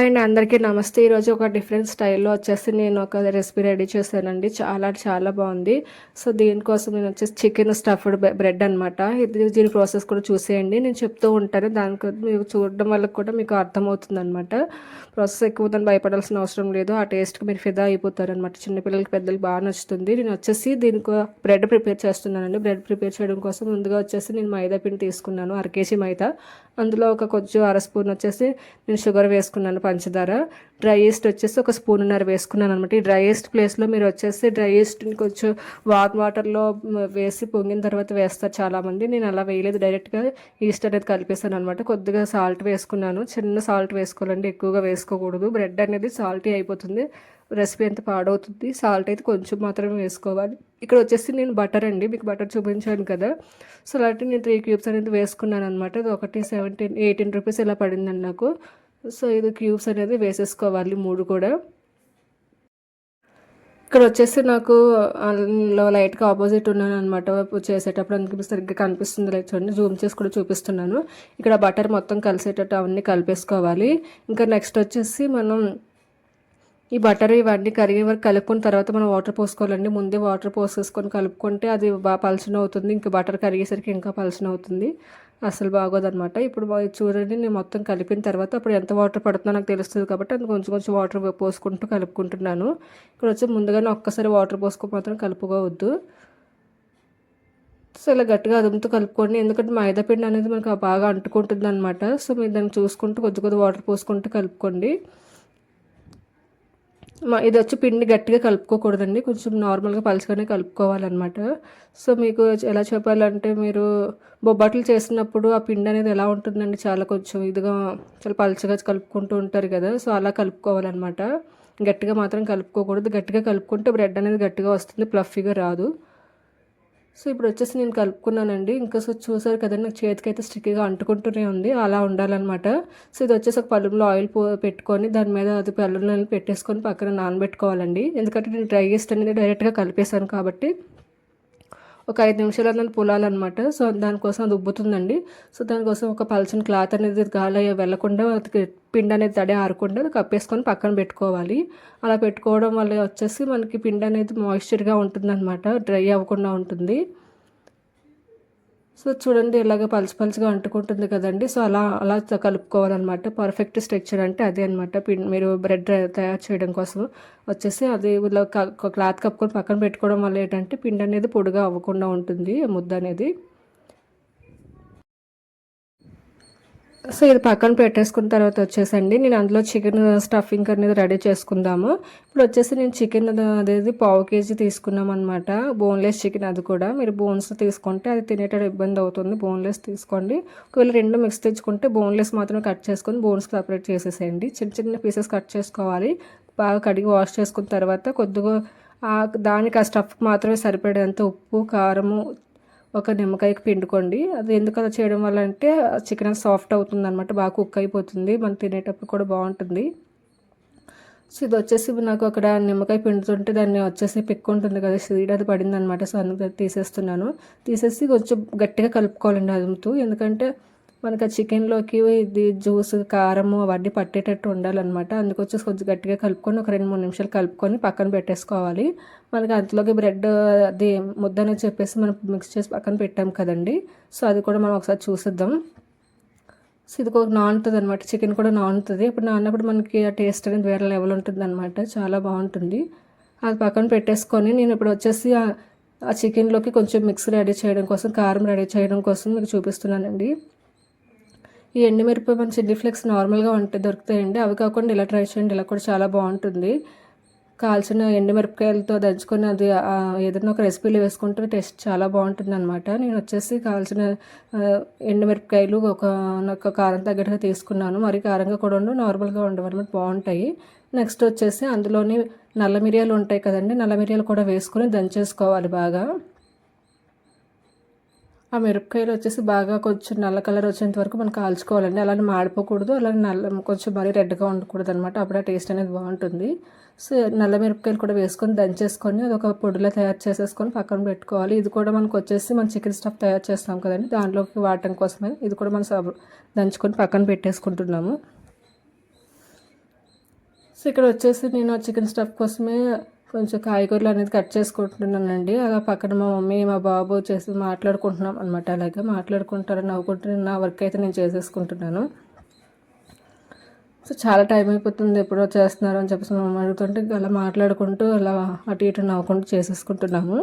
Hi అండి, అందరికీ నమస్తే. ఈరోజు ఒక డిఫరెంట్ స్టైల్లో వచ్చేసి నేను ఒక రెసిపీ రెడీ చేశానండి. చాలా బాగుంది. సో దీనికోసం నేను వచ్చేసి చికెన్ స్టఫ్డ్ బ్రెడ్ అనమాట. దీని ప్రాసెస్ కూడా చూసేయండి. నేను చెప్తూ ఉంటాను, దానికి మీకు చూడడం వల్ల కూడా మీకు అర్థమవుతుంది అనమాట. ప్రాసెస్ ఎక్కువ దాన్ని భయపడాల్సిన అవసరం లేదు. ఆ టేస్ట్కి మీరు ఫిదా అయిపోతారు అనమాట. చిన్నపిల్లలకి పెద్దలకి బాగా నచ్చుతుంది. నేను వచ్చేసి దీనికి బ్రెడ్ ప్రిపేర్ చేస్తున్నానండి. బ్రెడ్ ప్రిపేర్ చేయడం కోసం ముందుగా వచ్చేసి నేను మైదా పిండి తీసుకున్నాను, 1 కేజీ మైదా. అందులో కొంచెం 1 స్పూన్ వచ్చేసి నేను షుగర్ వేసుకున్నాను, పంచదార. డ్రై ఈస్ట్ వచ్చేసి 1 స్పూన్నర వేసుకున్నాను అనమాట. ఈ డ్రై ఈస్ట్ ప్లేస్లో మీరు వచ్చేసి డ్రై ఈస్ట్ని కొంచెం వాటర్లో వేసి పొంగిన తర్వాత వేస్తారు చాలామంది. నేను అలా వేయలేదు, డైరెక్ట్గా ఈస్ట్ అనేది కలిపేసాను అనమాట. కొద్దిగా సాల్ట్ వేసుకున్నాను, చిన్న సాల్ట్ వేసుకోవాలండి, ఎక్కువగా వేసుకోకూడదు. బ్రెడ్ అనేది సాల్టీ అయిపోతుంది, రెసిపీ అంతా పాడవుతుంది. సాల్ట్ అయితే కొంచెం మాత్రమే వేసుకోవాలి. ఇక్కడ వచ్చేసి నేను బటర్ అండి, మీకు బటర్ చూపించాను కదా. సో అలాంటి నేను 3 క్యూబ్స్ అనేది వేసుకున్నాను అనమాట. ఇది ఒకటి 18 రూపీస్ ఇలా పడిందండి నాకు. సో ఇది క్యూబ్స్ అనేది వేసేసుకోవాలి 3 కూడా. ఇక్కడ వచ్చేసి నాకు లైట్గా ఆపోజిట్ ఉన్నాను అనమాట చేసేటప్పుడు, అందుకే సరిగ్గా కనిపిస్తుంది లేదు చూడండి. జూమ్ చేసి కూడా చూపిస్తున్నాను. ఇక్కడ బటర్ మొత్తం కలిసేటట్టు అవన్నీ కలిపేసుకోవాలి. ఇంకా నెక్స్ట్ వచ్చేసి మనం ఈ బటర్ ఇవన్నీ కరిగే వరకు కలుపుకున్న తర్వాత మనం వాటర్ పోసుకోవాలండి. ముందే వాటర్ పోసేసుకొని కలుపుకుంటే అది బాగా పలచన అవుతుంది. ఇంకా బటర్ కరిగేసరికి ఇంకా పలచన అవుతుంది, అసలు బాగోదన్నమాట. ఇప్పుడు చూడండి, నేను మొత్తం కలిపిన తర్వాత అప్పుడు ఎంత వాటర్ పడుతుందో నాకు తెలుస్తుంది కాబట్టి అది కొంచెం వాటర్ పోసుకుంటూ కలుపుకుంటున్నాను. ఇక్కడ వచ్చి ముందుగానే ఒక్కసారి వాటర్ పోసుకొని మాత్రం కలుపుకోవద్దు. సో ఇలా గట్టిగా అదుముతూ కలుపుకోండి, ఎందుకంటే మైదా పిండి అనేది మనకు బాగా అంటుకుంటుంది అనమాట. సో మీరు దాన్ని చూసుకుంటూ కొద్ది వాటర్ పోసుకుంటూ కలుపుకోండి. ఇది వచ్చి పిండి గట్టిగా కలుపుకోకూడదండి, కొంచెం నార్మల్గా పలుచగానే కలుపుకోవాలన్నమాట. సో మీకు ఎలా చెప్పాలంటే, మీరు బొబ్బట్లు చేసినప్పుడు ఆ పిండి అనేది ఎలా ఉంటుందండి, కొంచెం ఇదిగా చాలా పలుచగా కలుపుకుంటూ ఉంటారు కదా. సో అలా కలుపుకోవాలన్నమాట, గట్టిగా మాత్రం కలుపుకోకూడదు. గట్టిగా కలుపుకుంటే బ్రెడ్ అనేది గట్టిగా వస్తుంది, ప్లఫీగా రాదు. సో ఇప్పుడు వచ్చేసి నేను కలుపుకున్నానండి. ఇంకా సో చూసారు కదండి, నాకు చేతికి అయితే స్టిక్కీగా అంటుకుంటూనే ఉంది, అలా ఉండాలన్నమాట. సో ఇది వచ్చేసి ఒక పళ్ళెంలో ఆయిల్ పెట్టుకొని దాని మీద అది పళ్ళెంలో పెట్టేసుకొని పక్కన నానబెట్టుకోవాలండి. ఎందుకంటే నేను డ్రై ఈస్ట్ అనేది డైరెక్ట్గా కలిపేశాను కాబట్టి ఒక 5 నిమిషాలు అనేది పులాలన్నమాట. సో దానికోసం అది ఉబ్బుతుందండి. సో దానికోసం ఒక పల్చని క్లాత్ అనేది గాలి వెళ్ళకుండా, పిండి అనేది తడి ఆరకుండా కప్పేసుకొని పక్కన పెట్టుకోవాలి. అలా పెట్టుకోవడం వల్ల వచ్చేసి మనకి పిండి అనేది మాయిశ్చర్గా ఉంటుందన్నమాట, డ్రై అవ్వకుండా ఉంటుంది. సో చూడండి, ఇలాగ పలుచగా అంటుకుంటుంది కదండి. సో అలా కలుపుకోవాలన్నమాట. పర్ఫెక్ట్ స్ట్రక్చర్ అంటే అదే అనమాట. మీరు బ్రెడ్ తయారు చేయడం కోసం వచ్చేసి అది ఇలా క్లాత్ కప్పుకొని పక్కన పెట్టుకోవడం వల్ల ఏంటంటే పిండి అనేది పొడిగా అవ్వకుండా ఉంటుంది, ముద్ద అనేది. సో ఇది పక్కన పెట్టేసుకున్న తర్వాత వచ్చేసండి నేను అందులో చికెన్ స్టఫింగ్ అనేది రెడీ చేసుకుందాము. ఇప్పుడు వచ్చేసి నేను చికెన్ అనేది 1/2 కేజీ తీసుకున్నాం అనమాట. బోన్లెస్ చికెన్, అది కూడా మీరు బోన్స్ తీసుకుంటే అది తినేటప్పుడు ఇబ్బంది అవుతుంది, బోన్లెస్ తీసుకోండి. ఒకవేళ 2 మిక్స్ తెచ్చుకుంటే బోన్లెస్ మాత్రం కట్ చేసుకొని బోన్స్ సపరేట్ చేసేసేయండి. చిన్న పీసెస్ కట్ చేసుకోవాలి. బాగా కడిగి వాష్ చేసుకున్న తర్వాత కొద్దిగా దానికి ఆ స్టఫ్ మాత్రమే సరిపడేంత ఉప్పు, కారము, ఒక నిమ్మకాయకి పిండుకోండి. అది ఎందుకు అలా చేయడం వల్ల అంటే చికెన్ సాఫ్ట్ అవుతుంది అనమాట, బాగా కుక్ అయిపోతుంది, మనం తినేటప్పుడు కూడా బాగుంటుంది. సో ఇది వచ్చేసి నాకు అక్కడ నిమ్మకాయ పిండుతుంటే దాన్ని వచ్చేసి పిక్కుంటుంది కదా, సీడ్ అది పడింది అనమాట. సో అందుకు తీసేసి కొంచెం గట్టిగా కలుపుకోవాలండి అదుముతూ, ఎందుకంటే మనకు ఆ చికెన్లోకి ఇది జ్యూస్, కారము అవన్నీ పట్టేటట్టు ఉండాలన్నమాట. అందుకొచ్చేసి కొంచెం గట్టిగా కలుపుకొని ఒక 2-3 నిమిషాలు కలుపుకొని పక్కన పెట్టేసుకోవాలి. మనకి అంతలోకి బ్రెడ్ అది ముద్దని చెప్పేసి మనం మిక్స్ చేసి పక్కన పెట్టాం కదండి. సో అది కూడా మనం ఒకసారి చూసిద్దాం. సో ఇది ఒక నానుతుంది అనమాట, చికెన్ కూడా నానుతుంది. ఇప్పుడు నాన్నప్పుడు మనకి ఆ టేస్ట్ అనేది వేరే లెవెల్ ఉంటుంది అనమాట, చాలా బాగుంటుంది. అది పక్కన పెట్టేసుకొని నేను ఇప్పుడు వచ్చేసి ఆ చికెన్లోకి కొంచెం మిక్స్ రెడీ చేయడం కోసం, కారం రెడీ చేయడం కోసం మీకు చూపిస్తున్నానండి. ఈ ఎండుమిరపకాయ మన చిల్లీ ఫ్లేక్స్ నార్మల్గా దొరుకుతాయండి, అవి కాకుండా ఇలా ట్రై చేయండి, ఇలా కూడా చాలా బాగుంటుంది. కాల్చిన ఎండుమిరపకాయలతో దంచుకొని అది ఏదైనా ఒక రెసిపీలో వేసుకుంటే టేస్ట్ చాలా బాగుంటుంది అనమాట. నేను వచ్చేసి కాల్చిన ఎండుమిరపకాయలు ఒక కారం తగ్గట్టుగా తీసుకున్నాను. మరి కారంగా కూడా నార్మల్గా ఉండవన్నమాట, బాగుంటాయి. నెక్స్ట్ వచ్చేసి అందులోని నల్ల మిరియాలు ఉంటాయి కదండి, నల్ల మిరియాలు కూడా వేసుకొని దంచేసుకోవాలి బాగా. ఆ మిరపకాయలు వచ్చేసి బాగా కొంచెం నల్ల కలర్ వచ్చేంత వరకు మనం కాల్చుకోవాలండి. అలానే మాడిపోకూడదు, అలాగే కొంచెం మరీ రెడ్గా ఉండకూడదు అనమాట, అప్పుడు ఆ టేస్ట్ అనేది బాగుంటుంది. సో నల్ల మిరపకాయలు కూడా వేసుకొని దంచేసుకొని అది ఒక పొడిలో తయారు చేసేసుకొని పక్కన పెట్టుకోవాలి. ఇది కూడా మనకు వచ్చేసి మనం చికెన్ స్టఫ్ తయారు చేస్తాం కదండి, దాంట్లోకి వాడటం కోసమే ఇది కూడా మనం దంచుకొని పక్కన పెట్టేసుకుంటున్నాము. సో ఇక్కడ వచ్చేసి నేను చికెన్ స్టఫ్ కోసమే కొంచెం కాయగూరలు అనేది కట్ చేసుకుంటున్నానండి. అలా పక్కన మా మమ్మీ మా బాబు చేసి మాట్లాడుకుంటున్నాం అనమాట. అలాగే మాట్లాడుకుంటారు నవ్వుకుంటూ నా వర్క్ అయితే నేను చేసేసుకుంటున్నాను. సో చాలా టైం అయిపోతుంది ఎప్పుడో చేస్తున్నారు అని చెప్పేసి మా మమ్మీ అడుగుతుంటే అలా మాట్లాడుకుంటూ అలా అటు ఇటు నవ్వుకుంటూ చేసేసుకుంటున్నాము.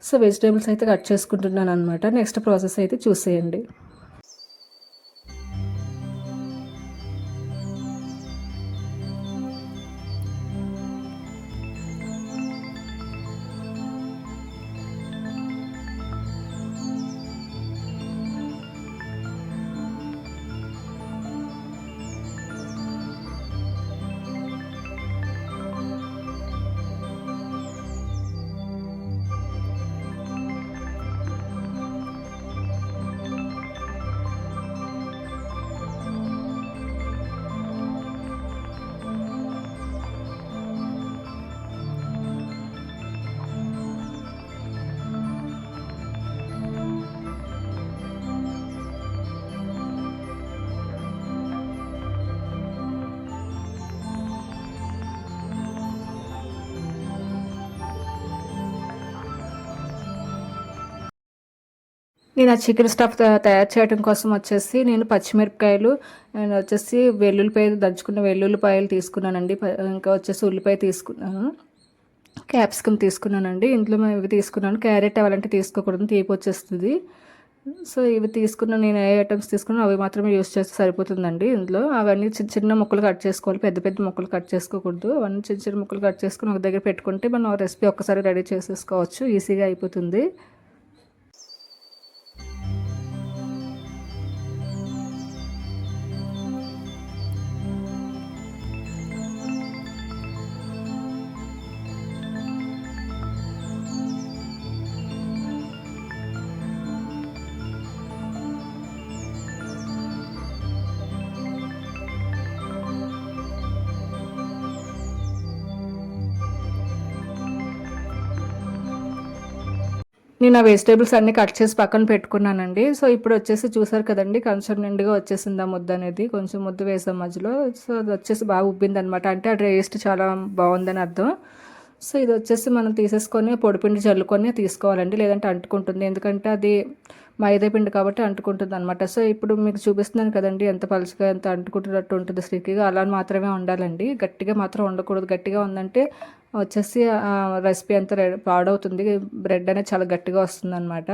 సో వెజిటేబుల్స్ అయితే కట్ చేసుకుంటున్నాను అనమాట. నెక్స్ట్ ప్రాసెస్ అయితే చూసేయండి. నేను ఆ చికెన్ స్టఫ్ తయారు చేయడం కోసం వచ్చేసి నేను పచ్చిమిరపకాయలు అండ్ వచ్చేసి వెల్లుల్లిపాయలు దంచుకున్న వెల్లుల్లిపాయలు తీసుకున్నానండి. ఇంకా వచ్చేసి ఉల్లిపాయ తీసుకున్నాను, క్యాప్సికమ్ తీసుకున్నానండి. ఇంట్లో ఇవి తీసుకున్నాను. క్యారెట్ అవ్వాలంటే తీసుకోకూడదు, తీపి వచ్చేస్తుంది. సో ఇవి తీసుకున్న నేను ఏ ఐటమ్స్ తీసుకున్నా అవి మాత్రమే యూస్ చేస్తే సరిపోతుందండి. ఇందులో అవన్నీ చిన్న చిన్న ముక్కలు కట్ చేసుకోవాలి, పెద్ద పెద్ద ముక్కలు కట్ చేసుకోకూడదు. అవన్నీ చిన్న చిన్న ముక్కలు కట్ చేసుకుని ఒక దగ్గర పెట్టుకుంటే మనం రెసిపీ ఒక్కసారి రెడీ చేసేసుకోవచ్చు, ఈజీగా అయిపోతుంది. నేను ఆ వెజిటేబుల్స్ అన్నీ కట్ చేసి పక్కన పెట్టుకున్నానండి. సో ఇప్పుడు వచ్చేసి చూసారు కదండి, కొంచెం నిండుగా వచ్చేసింది ఆ ముద్ద అనేది. కొంచెం ముద్ద వేసాం మధ్యలో. సో అది వచ్చేసి బాగా ఉబ్బిందనమాట. అంటే ఆ టేస్ట్ చాలా బాగుందని అర్థం. సో ఇది వచ్చేసి మనం తీసేసుకొని పొడిపిండి చల్లుకొని తీసుకోవాలండి, లేదంటే అంటుకుంటుంది. ఎందుకంటే అది మైదా పిండి కాబట్టి అంటుకుంటుంది అనమాట. సో ఇప్పుడు మీకు చూపిస్తున్నాను కదండి, ఎంత పలుచగా ఎంత అంటుకుంటున్నట్టు ఉంటుంది స్టిక్కీగా. అలా మాత్రమే ఉండాలండి, గట్టిగా మాత్రం ఉండకూడదు. గట్టిగా ఉందంటే వచ్చేసి రెసిపీ అంతా పాడవుతుంది. బ్రెడ్ అనేది చాలా గట్టిగా వస్తుంది అనమాట.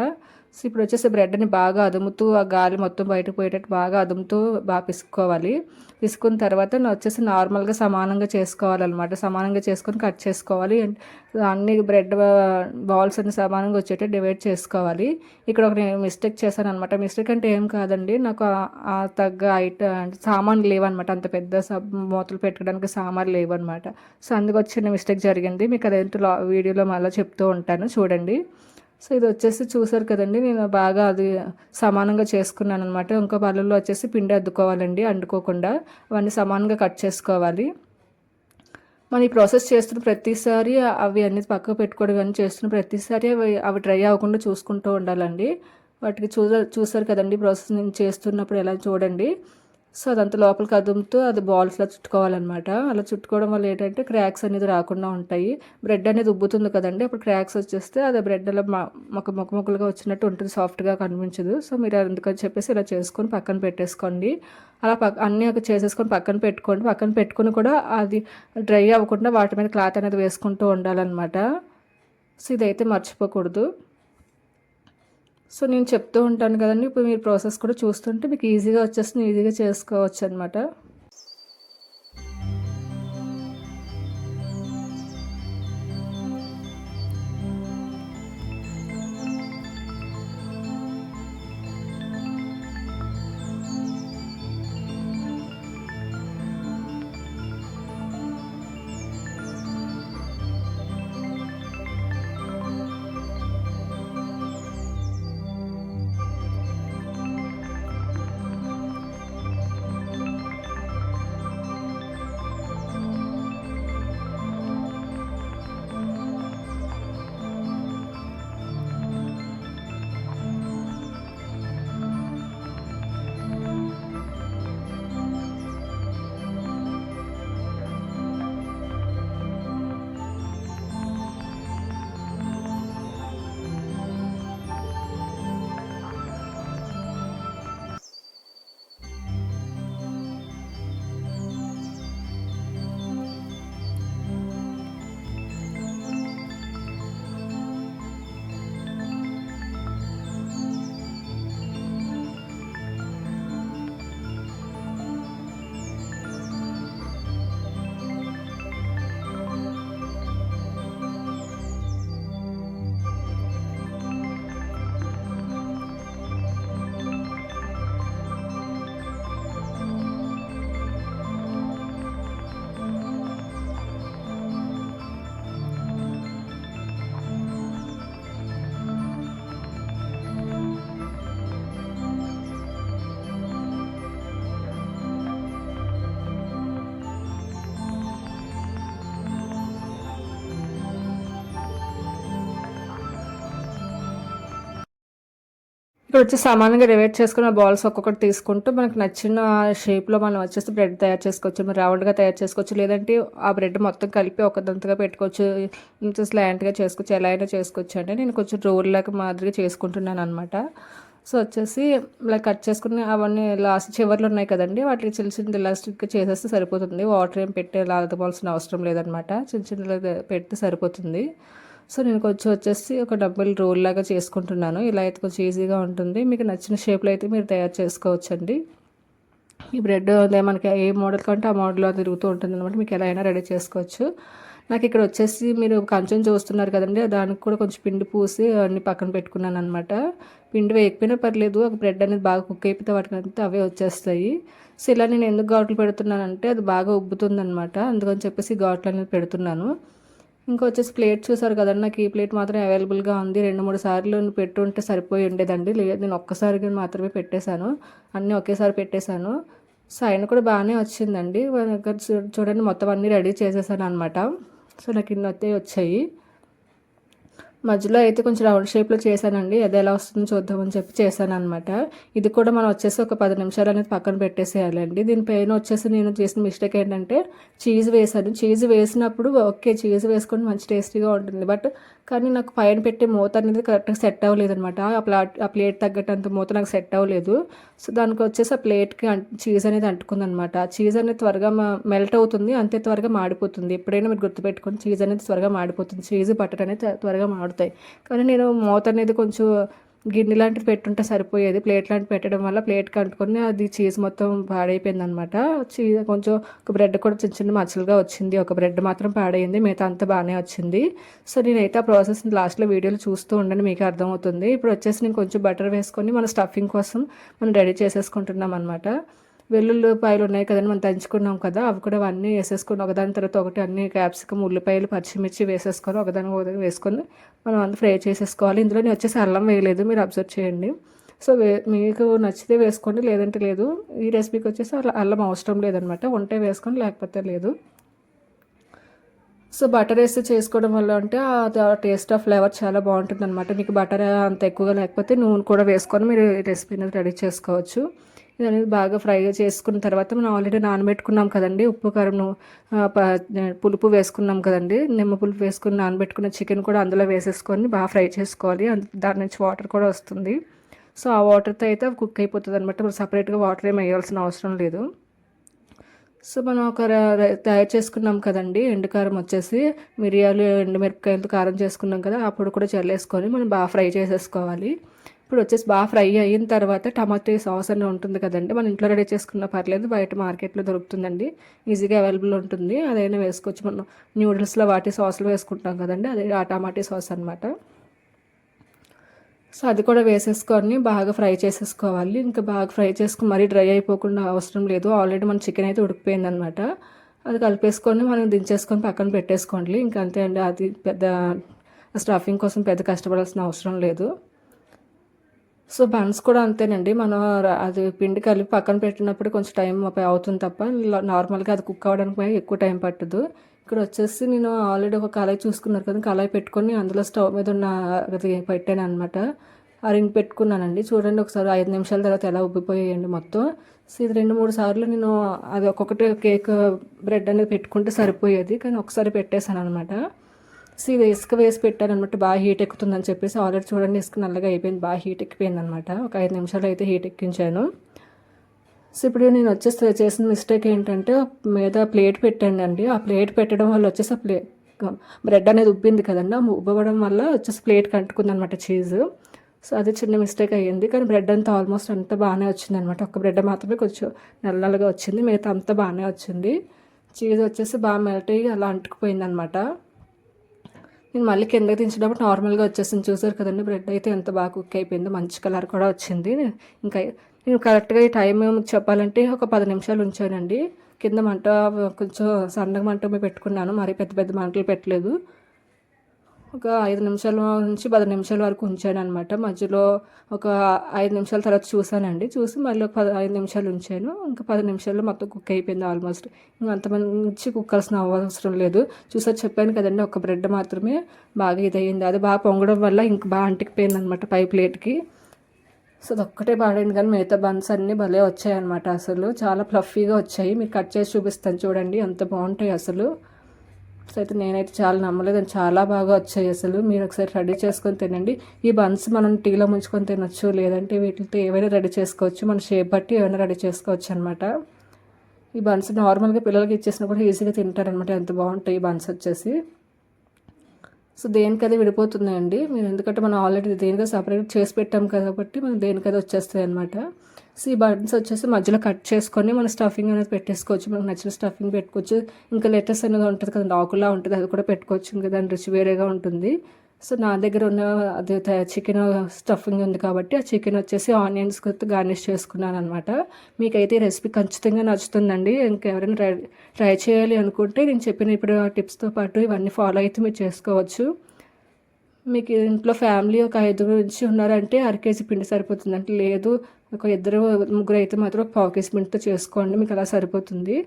సో ఇప్పుడు వచ్చేసి బ్రెడ్ని బాగా అదుముతూ ఆ గాలి మొత్తం బయటకు పోయేటట్టు బాగా అదుముతూ బాగా పిసుక్కోవాలి. పిసుకున్న తర్వాత వచ్చేసి నార్మల్గా సమానంగా చేసుకోవాలన్నమాట. సమానంగా చేసుకొని కట్ చేసుకోవాలి. అన్ని బ్రెడ్ బాల్స్ అన్ని సమానంగా వచ్చేటట్టు డివైడ్ చేసుకోవాలి. ఇక్కడ ఒక నేను మిస్టేక్ చేశాను అనమాట. మిస్టేక్ అంటే ఏం కాదండి, నాకు ఆ తగ్గ సామాన్లు లేవన్నమాట. అంత పెద్ద మూతలు పెట్టుకోవడానికి సామాన్లు లేవన్నమాట. సో అందుకు వచ్చిన మిస్టేక్ జరిగింది. మీకు అదేంటో వీడియోలో మళ్ళీ చెప్తూ ఉంటాను, చూడండి. సో ఇది వచ్చేసి చూసారు కదండి, నేను బాగా అది సమానంగా చేసుకున్నాను అనమాట. ఇంకో బల్లలో వచ్చేసి పిండి అద్దుకోవాలండి, అంటుకోకుండా అవన్నీ సమానంగా కట్ చేసుకోవాలి. మనం ఈ ప్రాసెస్ చేస్తున్న ప్రతిసారి అవి అన్ని పక్కకు పెట్టుకోవడం అన్నీ చేస్తున్న ప్రతిసారి అవి డ్రై అవ్వకుండా చూసుకుంటూ ఉండాలండి. వాటికి చూసారు కదండి ప్రాసెస్ నేను చేస్తున్నప్పుడు ఎలా చూడండి. సో అదంతా లోపలికి అదుముతూ అది బాల్స్లా చుట్టుకోవాలన్నమాట. అలా చుట్టుకోవడం వల్ల ఏంటంటే క్రాక్స్ అనేది రాకుండా ఉంటాయి. బ్రెడ్ అనేది ఉబ్బుతుంది కదండి, అప్పుడు క్రాక్స్ వచ్చేస్తే అది బ్రెడ్ అలా ముక్కలుగా వచ్చినట్టు ఉంటుంది, సాఫ్ట్గా కనిపించదు. సో మీరు అందుకని చెప్పేసి ఇలా చేసుకొని పక్కన పెట్టేసుకోండి. అలా అన్నీ చేసేసుకొని పక్కన పెట్టుకోండి. పక్కన పెట్టుకుని కూడా అది డ్రై అవ్వకుండా వాటి మీద క్లాత్ అనేది వేసుకుంటూ ఉండాలన్నమాట. సో ఇదైతే మర్చిపోకూడదు. సో నేను చెప్తూ ఉంటాను కదండి, ఇప్పుడు మీరు ప్రాసెస్ కూడా చూస్తుంటే మీకు ఈజీగా వచ్చేస్తుంది, ఈజీగా చేసుకోవచ్చు అనమాట. ఇక్కడ వచ్చి సమానంగా డివైడ్ చేసుకున్న బాల్స్ ఒక్కొక్కటి తీసుకుంటూ మనకు నచ్చిన షేప్లో మనం వచ్చేసి బ్రెడ్ తయారు చేసుకోవచ్చు. మీరు రౌండ్గా తయారు చేసుకోవచ్చు, లేదంటే ఆ బ్రెడ్ మొత్తం కలిపి ఒకదంతగా పెట్టుకోవచ్చు, ఇంత స్లాంట్గా చేసుకోవచ్చు, ఎలా అయినా చేసుకోవచ్చు అండి. నేను కొంచెం రోల్ లాగా మాదిరిగా చేసుకుంటున్నాను అనమాట. సో వచ్చేసి ఇలా కట్ చేసుకుని అవన్నీ లాస్ట్ చివర్లు ఉన్నాయి కదండి, వాటికి చిన్న చిన్న ఎలాస్టిక్గా చేసేస్తే సరిపోతుంది. వాటర్ ఏం పెట్టే లాగవలసిన అవసరం లేదనమాట, చిన్న చిన్న పెడితే సరిపోతుంది. సో నేను కొంచెం వచ్చేసి ఒక డబ్బులు రోల్ లాగా చేసుకుంటున్నాను. ఇలా అయితే కొంచెం ఈజీగా ఉంటుంది. మీకు నచ్చిన షేప్లో అయితే మీరు తయారు చేసుకోవచ్చండి. ఈ బ్రెడ్ అదే మనకి ఏ మోడల్ కంటే ఆ మోడల్లో తిరుగుతూ ఉంటుంది అనమాట. మీకు ఎలా అయినా రెడీ చేసుకోవచ్చు. నాకు ఇక్కడ వచ్చేసి మీరు కంచెం చూస్తున్నారు కదండి, దానికి కూడా కొంచెం పిండి పూసి అన్ని పక్కన పెట్టుకున్నాను అనమాట. పిండి వేయకపోయినా పర్లేదు, ఒక బ్రెడ్ అనేది బాగా కుక్ అయిపోతే వాటికంతా అవే వచ్చేస్తాయి. సో ఇలా నేను ఎందుకు ఘాట్లు పెడుతున్నానంటే అది బాగా ఉబ్బుతుంది అనమాట, అందుకని చెప్పేసి ఘాట్లు అనేది పెడుతున్నాను. ఇంకా వచ్చేసి ప్లేట్ చూసారు కదండి, నాకు ఈ ప్లేట్ మాత్రం అవైలబుల్గా ఉంది. 2-3 సార్లు పెట్టుంటే సరిపోయి ఉండేదండి. లేదు, నేను ఒక్కసారిగా మాత్రమే పెట్టేశాను, అన్నీ ఒకేసారి పెట్టేశాను. సో ఆయన కూడా బాగానే వచ్చిందండి. చూడండి మొత్తం అన్నీ రెడీ చేసేసాను అనమాట. సో నాకు ఇన్ని వచ్చాయి. మధ్యలో అయితే కొంచెం రౌండ్ షేప్లో చేశానండి, అది ఎలా వస్తుందో చూద్దామని చెప్పి చేశాను అనమాట. ఇది కూడా మనం వచ్చేసి ఒక 10 నిమిషాలు అనేది పక్కన పెట్టేసేయాలండి. దీనిపైన వచ్చేసి నేను చేసిన మిస్టేక్ ఏంటంటే చీజ్ వేసాను. చీజ్ వేసినప్పుడు ఓకే, చీజ్ వేసుకొని మంచి టేస్టీగా ఉంటుంది, బట్ కానీ నాకు పైన పెట్టే మూత అనేది కరెక్ట్గా సెట్ అవ్వలేదు అనమాట. ఆ ప్లేట్ తగ్గట్టంత మూత నాకు సెట్ అవ్వలేదు. సో దానికి వచ్చేసి ఆ ప్లేట్కి చీజ్ అనేది అంటుకుందనమాట. ఆ చీజ్ అనేది త్వరగా మెల్ట్ అవుతుంది, అంతే త్వరగా మాడిపోతుంది. ఎప్పుడైనా మీరు గుర్తుపెట్టుకొని చీజ్ అనేది త్వరగా మాడిపోతుంది, చీజ్ బటర్ అనేది త్వరగా మాడుతాయి. కానీ నేను మూత అనేది కొంచెం గిన్నె లాంటిది పెట్టుంటే సరిపోయేది. ప్లేట్ లాంటిది పెట్టడం వల్ల ప్లేట్కి అంటుకొని అది చీజ్ మొత్తం పాడైపోయింది అనమాట. చీజ్ కొంచెం ఒక బ్రెడ్ కూడా చిన్న చిన్న మచ్చలుగా వచ్చింది, ఒక బ్రెడ్ మాత్రం పాడైంది, మిగతా అంతా బాగానే వచ్చింది. సో నేనైతే ఆ ప్రాసెస్ లాస్ట్లో వీడియోలు చూస్తూ ఉండండి, మీకు అర్థమవుతుంది. ఇప్పుడు వచ్చేసి నేను కొంచెం బటర్ వేసుకొని మన స్టఫింగ్ కోసం మనం రెడీ చేసేసుకుంటున్నాం అనమాట. వెల్లుల్లిపాయలు ఉన్నాయి కదండి, మనం దంచుకున్నాం కదా, అవి కూడా అవన్నీ వేసేసుకొని ఒకదాని తర్వాత ఒకటి అన్ని క్యాప్సికమ్, ఉల్లిపాయలు, పచ్చిమిర్చి వేసేసుకొని ఒకదాని వేసుకొని మనం అంతా ఫ్రై చేసేసుకోవాలి. ఇందులో నేను వచ్చేసి అల్లం వేయలేదు, మీరు అబ్జర్వ్ చేయండి. సో మీకు నచ్చితే వేసుకోండి, లేదంటే లేదు. ఈ రెసిపీకి వచ్చేసి అల్లం అవసరం లేదనమాట, ఉంటే వేసుకొని లేకపోతే లేదు. సో బటర్ వేసి చేసుకోవడం వల్ల అంటే ఆ టేస్ట్ ఆఫ్ ఫ్లేవర్ చాలా బాగుంటుంది అనమాట. మీకు బటర్ అంత ఎక్కువగా లేకపోతే నూనె కూడా వేసుకొని మీరు ఈ రెసిపీని రెడీ చేసుకోవచ్చు. ఇది అనేది బాగా ఫ్రై చేసుకున్న తర్వాత మనం ఆల్రెడీ నానబెట్టుకున్నాం కదండి, ఉప్పు కారం పులుపు వేసుకున్నాం కదండి, నిమ్మ పులుపు వేసుకుని నానబెట్టుకున్న చికెన్ కూడా అందులో వేసేసుకొని బాగా ఫ్రై చేసుకోవాలి. దాని నుంచి వాటర్ కూడా వస్తుంది. సో ఆ వాటర్తో అయితే కుక్ అయిపోతుంది అనమాట. మనం సపరేట్గా వాటర్ ఏమి వేయాల్సిన అవసరం లేదు. సో మనం ఒక తయారు చేసుకున్నాం కదండి, ఎండుకారం వచ్చేసి మిరియాలు, ఎండుమిరపకాయలతో కారం చేసుకున్నాం కదా, అప్పుడు కూడా చల్లేసుకొని మనం బాగా ఫ్రై చేసేసుకోవాలి. ఇప్పుడు వచ్చేసి బాగా ఫ్రై అయిన తర్వాత టమాటో సాస్ అని ఉంటుంది కదండి, మన ఇంట్లో రెడీ చేసుకున్నా పర్లేదు, బయట మార్కెట్లో దొరుకుతుందండి, ఈజీగా అవైలబుల్ ఉంటుంది, అదైనా వేసుకోవచ్చు. మనం న్యూడిల్స్లో వాటి సాసులు వేసుకుంటాం కదండి, అదే ఆ టమాటో సాస్ అనమాట. సో అది కూడా వేసేసుకొని బాగా ఫ్రై చేసేసుకోవాలి. ఇంకా బాగా ఫ్రై చేసుకుని మరీ డ్రై అయిపోకుండా అవసరం లేదు, ఆల్రెడీ మన చికెన్ అయితే ఉడికిపోయింది అనమాట. అది కలిపేసుకొని మనం దించేసుకొని పక్కన పెట్టేసుకోండి. ఇంకా అంతే అండి, అది పెద్ద స్టఫింగ్ కోసం పెద్ద కష్టపడాల్సిన అవసరం లేదు. సో బన్స్ కూడా అంతేనండి, మనం అది పిండి కలిపి పక్కన పెట్టినప్పుడు కొంచెం టైం అవుతుంది తప్ప నార్మల్గా అది కుక్ అవ్వడానికి ఎక్కువ టైం పట్టదు. ఇక్కడ వచ్చేసి నేను ఆల్రెడీ ఒక కళాయి చూసుకున్నారు కదా, కళాయి పెట్టుకొని అందులో స్టవ్ మీద ఉన్న అది పెట్టాను అనమాట, ఆ రింగ్ పెట్టుకున్నానండి. చూడండి ఒకసారి 5 నిమిషాల తర్వాత ఎలా ఉబ్బిపోయాయండి మొత్తం. సో ఇది 2-3 సార్లు నేను అది ఒక్కొక్కటి కేక్ బ్రెడ్ అనేది పెట్టుకుంటే సరిపోయేది, కానీ ఒకసారి పెట్టేశాను అనమాట. సో ఇది ఇసుక వేసి పెట్టాను అనమాట, బాగా హీట్ ఎక్కుతుందని చెప్పేసి. ఆల్రెడీ చూడండి ఇసుక నల్లగా అయిపోయింది, బాగా హీట్ ఎక్కిపోయింది అనమాట. ఒక 5 నిమిషాలు అయితే హీట్ ఎక్కించాను. సో ఇప్పుడు నేను వచ్చేసి చేసిన మిస్టేక్ ఏంటంటే మీద ప్లేట్ పెట్టండి అండి, ఆ ప్లేట్ పెట్టడం వల్ల వచ్చేసి ఆ బ్రెడ్ అనేది ఉబ్బింది కదండి, ఆ ఉబ్బవడం వల్ల వచ్చేసి ప్లేట్కి అంటుకుంది అనమాట చీజ్. సో అది చిన్న మిస్టేక్ అయ్యింది, కానీ బ్రెడ్ అంతా ఆల్మోస్ట్ అంతా బాగానే వచ్చింది అనమాట. ఒక బ్రెడ్ మాత్రమే కొంచెం నల్లగా వచ్చింది, మిగతా అంతా బాగానే వచ్చింది. చీజ్ వచ్చేసి బాగా మెల్ట్ అయ్యి అలా అంటుకుపోయింది అనమాట. నేను మళ్ళీ కిందకి దించినప్పుడు నార్మల్గా వచ్చేసింది, చూసారు కదండి, బ్రెడ్ అయితే ఎంత బాగా కుక్ అయిపోయిందో, మంచి కలర్ కూడా వచ్చింది. ఇంకా నేను కరెక్ట్గా ఈ టైం చెప్పాలంటే ఒక 10 నిమిషాలు ఉంచానండి. కింద మంట కొంచెం సన్నగా మంట పెట్టుకున్నాను, మరి పెద్ద పెద్ద మంటలు పెట్టలేదు. ఒక 5 నిమిషాల నుంచి 10 నిమిషాల వరకు ఉంచాను అనమాట. మధ్యలో ఒక 5 నిమిషాల తర్వాత చూసానండి, చూసి మళ్ళీ ఒక 5 నిమిషాలు ఉంచాను. ఇంకా 10 నిమిషాల్లో మొత్తం కుక్ అయిపోయింది ఆల్మోస్ట్. ఇంకా అంతమంది కుక్ కావాల్సిన అవసరం లేదు. చూసారు, చెప్పాను కదండి, ఒక బ్రెడ్ మాత్రమే బాగా ఇదయ్యింది. అది బాగా పొంగడం వల్ల ఇంకా బాగా అంటికిపోయింది అనమాట పై ప్లేట్కి. సో అదొక్కటే పాడైంది కానీ మిగతా బన్స్ అన్నీ భలే వచ్చాయి అనమాట. అసలు చాలా ఫ్లఫీగా వచ్చాయి. మీకు కట్ చేసి చూపిస్తాను చూడండి, అంత బాగుంటాయి అసలు. సో అయితే నేనైతే చాలా నమ్మలేదని, చాలా బాగా వచ్చాయి అసలు. మీరు ఒకసారి రెడీ చేసుకొని తినండి. ఈ బన్స్ మనం టీలో ముంచుకొని తినొచ్చు, లేదంటే వీటితో ఏవైనా రెడీ చేసుకోవచ్చు. మన షేప్ బట్టి ఏమైనా రెడీ చేసుకోవచ్చు అనమాట. ఈ బన్స్ నార్మల్గా పిల్లలకి ఇచ్చేసినా కూడా ఈజీగా తింటారనమాట. ఎంత బాగుంటాయి ఈ బన్స్ వచ్చేసి. సో దేనికదే విడిపోతున్నాయండి మీరు, ఎందుకంటే మనం ఆల్రెడీ దేనికో సపరేట్ చేసి పెట్టాం కాబట్టి మనం దేనికదే వచ్చేస్తాయి అనమాట. సో ఈ బన్స్ వచ్చేసి మధ్యలో కట్ చేసుకొని మన స్టఫింగ్ అనేది పెట్టేసుకోవచ్చు. మనకు నచ్చిన స్టఫింగ్ పెట్టుకోవచ్చు. ఇంకా లెటర్స్ అనేది ఉంటుంది కదా, ఆకులా ఉంటుంది, అది కూడా పెట్టుకోవచ్చు. ఇంకా దాని రుచి వేరేగా ఉంటుంది. సో నా దగ్గర ఉన్న అది చికెన్ స్టఫింగ్ ఉంది కాబట్టి ఆ చికెన్ వచ్చేసి ఆనియన్స్ గార్నిష్ చేసుకున్నాను అనమాట. మీకైతే ఈ రెసిపీ ఖచ్చితంగా నచ్చుతుందండి. ఇంకెవరైనా ట్రై చేయాలి అనుకుంటే నేను చెప్పిన ఇప్పుడు ఆ టిప్స్తో పాటు ఇవన్నీ ఫాలో అయితే మీరు చేసుకోవచ్చు. మీకు ఇంట్లో ఫ్యామిలీ ఒక 5 నుంచి ఉన్నారంటే 1/2 కేజీ పిండి సరిపోతుంది. అంటే లేదు ఒక 2 ముగ్గురు అయితే మాత్రం 1/2 కేజీ పిండితో చేసుకోండి, మీకు అలా సరిపోతుంది.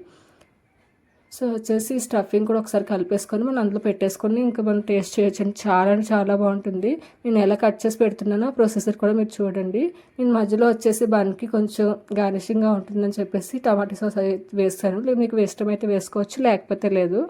సో వచ్చేసి స్టఫింగ్ కూడా ఒకసారి కలిపేసుకొని మనం అందులో పెట్టేసుకొని ఇంకా మనం టేస్ట్ చేయొచ్చండి. చాలా అంటే చాలా బాగుంటుంది. నేను ఎలా కట్ చేసి పెడుతున్నానో ఆ ప్రొసెసర్ కూడా మీరు చూడండి. నేను మధ్యలో వచ్చేసి బన్కి కొంచెం గార్నిషింగ్గా ఉంటుందని చెప్పేసి టమాటా సాస్ వేస్తాను. మీకు ఇష్టమైతే వేసుకోవచ్చు, లేకపోతే లేదు.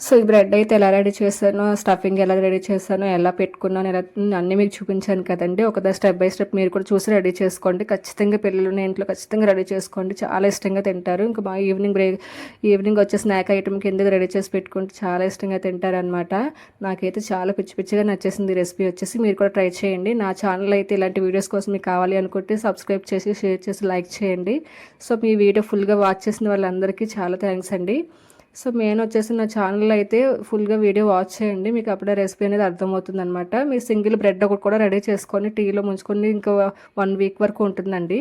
సో ఈ బ్రెడ్ అయితే ఎలా రెడీ చేశానో, స్టఫింగ్ ఎలా రెడీ చేశానో, ఎలా పెట్టుకున్నాను, ఎలా అన్నీ మీకు చూపించాను కదండి. ఒకదాని స్టెప్ బై స్టెప్ మీరు కూడా చూసి రెడీ చేసుకోండి. ఖచ్చితంగా పిల్లలు ఇంట్లో ఖచ్చితంగా రెడీ చేసుకోండి, చాలా ఇష్టంగా తింటారు. ఇంకా మా ఈవినింగ్ వచ్చే స్నాక్ ఐటమ్ కింద రెడీ చేసి పెట్టుకుంటే చాలా ఇష్టంగా తింటారనమాట. నాకైతే చాలా పిచ్చిగా నచ్చేసింది రెసిపీ వచ్చేసి. మీరు కూడా ట్రై చేయండి. నా ఛానల్ అయితే ఇలాంటి వీడియోస్ కోసం మీకు కావాలి అనుకుంటే సబ్స్క్రైబ్ చేసి, షేర్ చేసి, లైక్ చేయండి. సో మీ వీడియో ఫుల్గా వాచ్ చేసిన వాళ్ళందరికీ చాలా థ్యాంక్స్ అండి. సో మెయిన్ వచ్చేసి నా ఛానల్ అయితే ఫుల్గా వీడియో వాచ్ చేయండి, మీకు అప్పుడే రెసిపీ అనేది అర్థమవుతుంది అనమాట. మీరు సింగిల్ బ్రెడ్ ఒకటి కూడా రెడీ చేసుకొని టీలో ముంచుకొని ఇంకా 1 వీక్ వరకు ఉంటుందండి.